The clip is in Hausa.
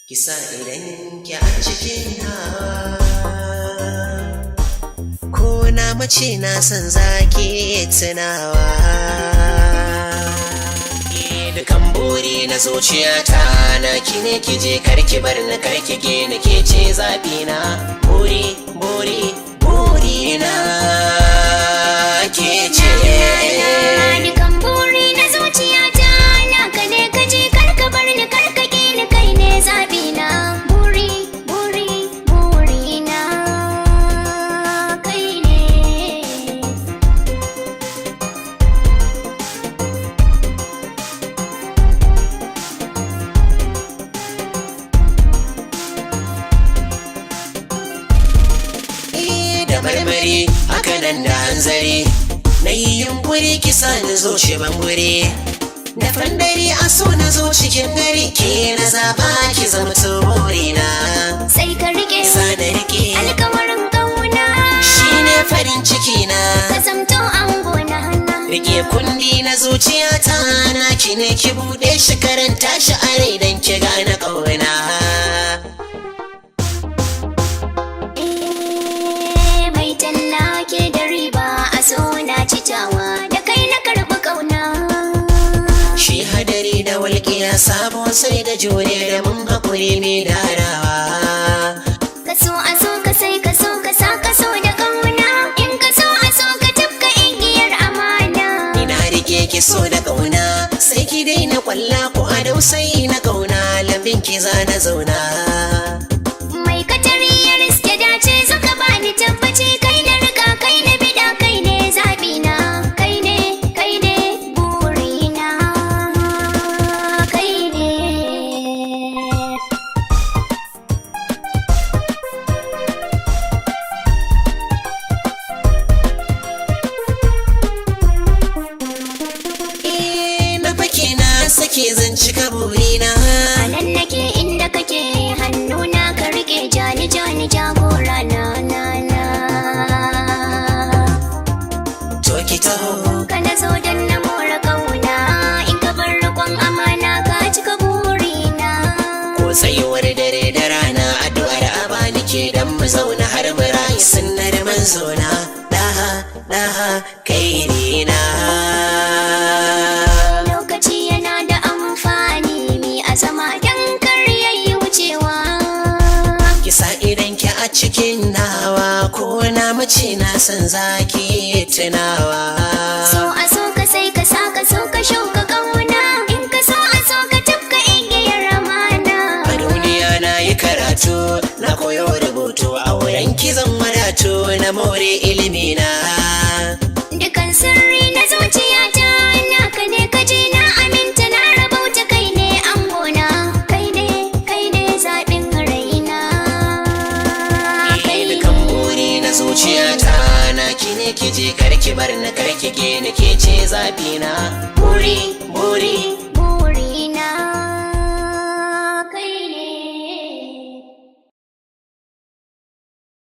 Kisa idan ki a cikin hawa ko na mace na san zaki tunawa. Dukan buri na zuciyata na ki ne ki je karki bar ni karki ke ni ke ce zaɓi na. Buri na ke ce. Dukan buri na zuciyata na ka ne ka je karka bar ni karka ke ni kai ne zaɓi na. Buri na kai ne. Da marmari hakanan da hanzari na yi yunkuri kisa na zo shi bangure da fandari a so na zo cikin gari ke na zaba ki zama na. Sai ka rike Sana rike alkawarin ƙauna shine farin ciki na. ka zamto ango na hana. Rike kundi na zuciyata na ki ne ki bude shi karanta shi a rai dan ki gane ƙauna. Mai talla ke da riba a so na citawa da kai na karɓi ƙauna. Shi hadari da walƙiya sabon sai da jure da mun haƙuri mai darawa. Ka so a so ka sai ka so ka sa ka so da ƙauna. In ka so a so ka tafka igiyar amana. Ina rike ki so da ƙauna sai ki daina kwalla ko a dausayi na ƙauna lambin ki za na zauna. Mai katari ya riske dace suka bani tabbaci kai na riga kai na bida kai ne zaɓi na. Kai ne burina kai ne. Na fake na sake zan cika burina. A nan nake inda kake hannuna ka rike jani jagora na. To ki taho Ka na zo don na more kauna in ka bar riƙon amana ka cika burina. ko tsayuwar dare da rana addu'ar a bani ke dan mu zauna har mu rayu sunnar manzona. Daha kai na. Lokaci yana da amfani mi azama don kar yayi wucewa. Kisa idan ki a cikin nawa ko na mace na san zaki tunawa. So a so ka sai ka sa ka so ka shuka kauna. In ka so a so ka tafka igiyar amana. A duniya na yi karatu na koyo rubutu a wurin kizan wadatu na more ilimi na. Dukan sirri na zuciyata naka ne ka je na aminta na rabauta kai ne angona. Kai ne zaɓin raina. Kai ne. Dukan buri na zuciyata na ki ne ki je karki bar ni karki ke ni ke ce zaɓi na. Buri